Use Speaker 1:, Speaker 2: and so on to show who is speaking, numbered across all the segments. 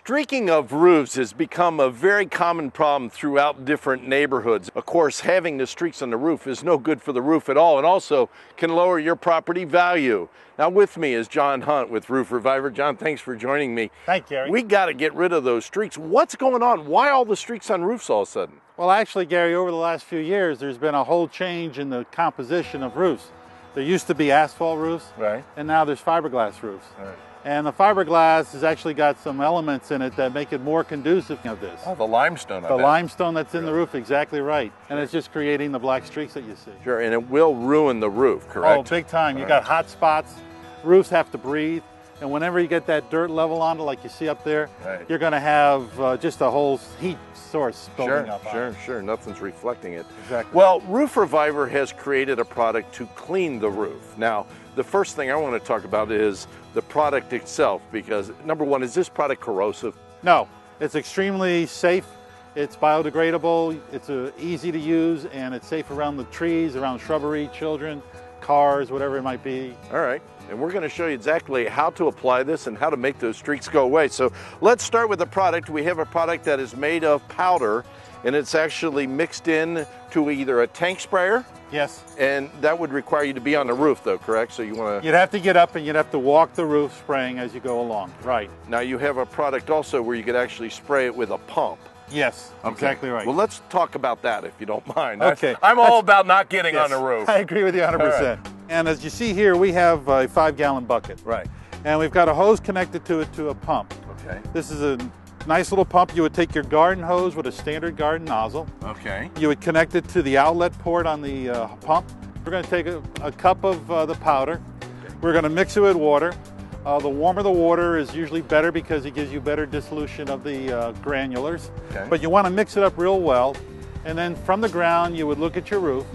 Speaker 1: Streaking of roofs has become a very common problem throughout different neighborhoods. Of course, having the streaks on the roof is no good for the roof at all and also can lower your property value. Now with me is John Hunt with Roof Reviver. John, thanks for joining me.
Speaker 2: Thank you, Gary.
Speaker 1: We got to get rid of those streaks. What's going on? Why all the streaks on roofs all of a sudden?
Speaker 2: Well, actually, Gary, over the last few years, there's been a whole change in the composition of roofs. There used to be asphalt roofs,
Speaker 1: Right.
Speaker 2: and now there's fiberglass roofs.
Speaker 1: Right.
Speaker 2: And the fiberglass has actually got some elements in it that make it more conducive of this.
Speaker 1: Oh, the limestone.
Speaker 2: The limestone that's in the roof, exactly right. And it's just creating the black streaks that you see.
Speaker 1: Sure, and it will ruin the roof, correct?
Speaker 2: Oh, big time. You got hot spots. Roofs have to breathe. And whenever you get that dirt level on it, like you see up there,
Speaker 1: Right.
Speaker 2: you're going to have just a whole heat source building up on it.
Speaker 1: Sure, nothing's reflecting it.
Speaker 2: Exactly.
Speaker 1: Well, Roof Reviver has created a product to clean the roof. Now, the first thing I want to talk about is the product itself, because number one, is this product corrosive?
Speaker 2: No, it's extremely safe. It's biodegradable, it's easy to use, and it's safe around the trees, around shrubbery, children, cars, whatever it might be.
Speaker 1: All right, and we're going to show you exactly how to apply this and how to make those streaks go away. So let's start with the product. We have a product that is made of powder, and it's actually mixed in to either a tank sprayer,
Speaker 2: Yes.
Speaker 1: and that would require you to be on the roof though, correct? So you want to...
Speaker 2: You'd have to get up and you'd have to walk the roof spraying as you go along. Right.
Speaker 1: Now you have a product also where you could actually spray it with a pump.
Speaker 2: Yes, exactly right.
Speaker 1: Well, let's talk about that if you don't mind.
Speaker 2: Okay.
Speaker 1: I'm all about not getting on the roof.
Speaker 2: I agree with you 100%. And as you see here, we have a 5-gallon bucket.
Speaker 1: Right.
Speaker 2: And we've got a hose connected to it to a pump.
Speaker 1: Okay.
Speaker 2: This is a nice little pump. You would take your garden hose with a standard garden nozzle.
Speaker 1: Okay.
Speaker 2: You would connect it to the outlet port on the pump. We're going to take a cup of the powder. We're going to mix it with water. The warmer the water is usually better because it gives you better dissolution of the granulars.
Speaker 1: Okay.
Speaker 2: But you want to mix it up real well. And then from the ground, you would look at your roof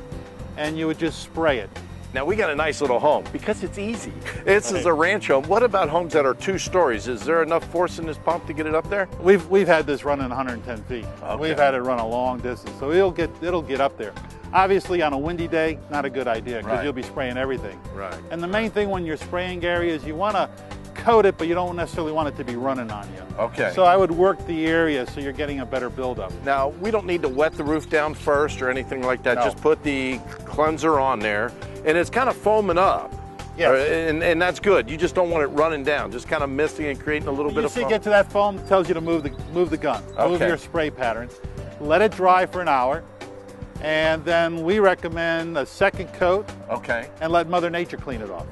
Speaker 2: and you would just spray it.
Speaker 1: Now we got a nice little home because it's easy. This is a ranch home. What about homes that are 2 stories? Is there enough force in this pump to get it up there?
Speaker 2: We've had this running 110 feet.
Speaker 1: Okay.
Speaker 2: We've had it run a long distance, so it'll get up there. Obviously, on a windy day, not a good idea because
Speaker 1: Right.
Speaker 2: you'll be spraying everything.
Speaker 1: Right.
Speaker 2: And the main thing when you're spraying, Gary, is you want to coat it, but you don't necessarily want it to be running on you.
Speaker 1: Okay.
Speaker 2: So I would work the area so you're getting a better buildup.
Speaker 1: Now we don't need to wet the roof down first or anything like that.
Speaker 2: No.
Speaker 1: Just put the cleanser on there, and it's kind of foaming up.
Speaker 2: Yes.
Speaker 1: And that's good. You just don't want it running down, just kind of misting and creating a little bit
Speaker 2: You
Speaker 1: of
Speaker 2: see,
Speaker 1: foam.
Speaker 2: get to that foam, it tells you to move the gun, move
Speaker 1: Okay.
Speaker 2: your spray pattern. Let it dry for an hour, and then we recommend a second coat
Speaker 1: Okay.
Speaker 2: and let Mother Nature clean it off.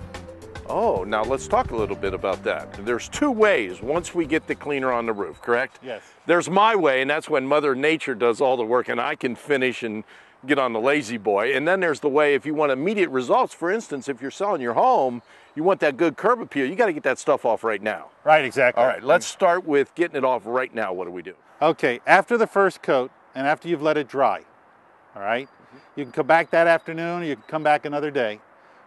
Speaker 1: Oh, now let's talk a little bit about that. There's 2 ways once we get the cleaner on the roof, correct?
Speaker 2: Yes.
Speaker 1: There's my way, and that's when Mother Nature does all the work and I can finish and get on the lazy boy. And then there's the way if you want immediate results. For instance, if you're selling your home, you want that good curb appeal, you got to get that stuff off right now.
Speaker 2: Right, exactly.
Speaker 1: All right, let's start with getting it off right now. What do we do?
Speaker 2: Okay, after the first coat and after you've let it dry, all right, you can come back that afternoon or you can come back another day.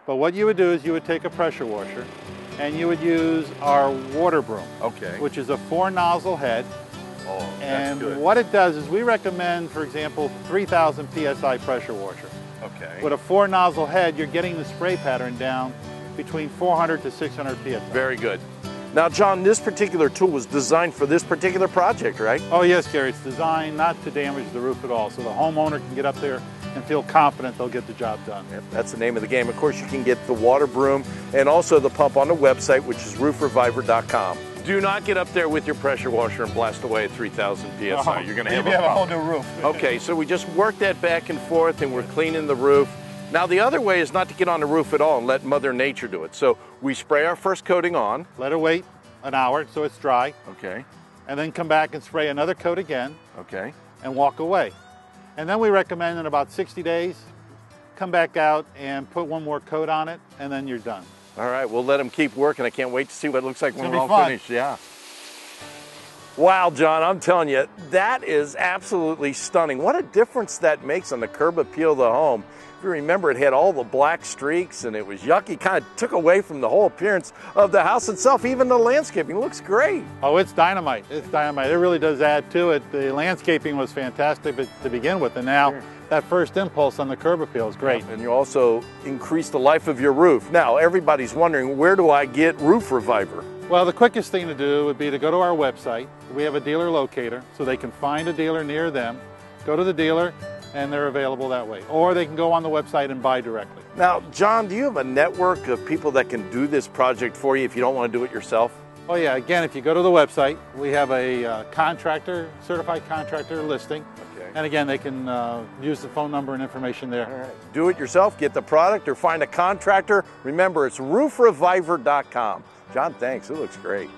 Speaker 2: But what you would do is you would take a pressure washer and you would use our water broom,
Speaker 1: Okay.
Speaker 2: which is a 4-nozzle head.
Speaker 1: Oh, that's
Speaker 2: And
Speaker 1: good.
Speaker 2: what it does is we recommend, for example, 3,000 PSI pressure washer.
Speaker 1: Okay.
Speaker 2: With a 4-nozzle head, you're getting the spray pattern down between 400 to 600 PSI.
Speaker 1: Very good. Now, John, this particular tool was designed for this particular project, right?
Speaker 2: Oh yes, Gary, it's designed not to damage the roof at all, so the homeowner can get up there and feel confident they'll get the job done.
Speaker 1: Yep, that's the name of the game. Of course, you can get the water broom and also the pump on the website, which is roofreviver.com. Do not get up there with your pressure washer and blast away at 3,000 PSI. You're going to have
Speaker 2: Maybe
Speaker 1: a problem.
Speaker 2: whole new roof.
Speaker 1: Okay, so we just work that back and forth and we're cleaning the roof. Now, the other way is not to get on the roof at all and let Mother Nature do it. So we spray our first coating on.
Speaker 2: Let it wait an hour so it's dry,
Speaker 1: Okay,
Speaker 2: and then come back and spray another coat again
Speaker 1: okay.
Speaker 2: and walk away. And then we recommend in about 60 days, come back out and put 1 more coat on it, and then you're done.
Speaker 1: All right, we'll let them keep working. I can't wait to see what it looks like when
Speaker 2: gonna
Speaker 1: we're
Speaker 2: be
Speaker 1: all
Speaker 2: fun.
Speaker 1: finished. Yeah. Wow, John, I'm telling you, that is absolutely stunning. What a difference that makes on the curb appeal of the home. If you remember, it had all the black streaks and it was yucky, kind of took away from the whole appearance of the house itself. Even the landscaping looks great.
Speaker 2: Oh, it's dynamite. It's dynamite. It really does add to it. The landscaping was fantastic to begin with, and now that first impulse on the curb appeal is great.
Speaker 1: And you also increase the life of your roof. Now, everybody's wondering, where do I get Roof Reviver?
Speaker 2: Well, the quickest thing to do would be to go to our website. We have a dealer locator, so they can find a dealer near them, go to the dealer, and they're available that way. Or they can go on the website and buy directly.
Speaker 1: Now, John, do you have a network of people that can do this project for you if you don't want to do it yourself?
Speaker 2: Oh yeah, again, if you go to the website, we have a certified contractor listing.
Speaker 1: Okay.
Speaker 2: And again, they can use the phone number and information there.
Speaker 1: All right. Do it yourself, get the product, or find a contractor. Remember, it's roofreviver.com. John, thanks. It looks great.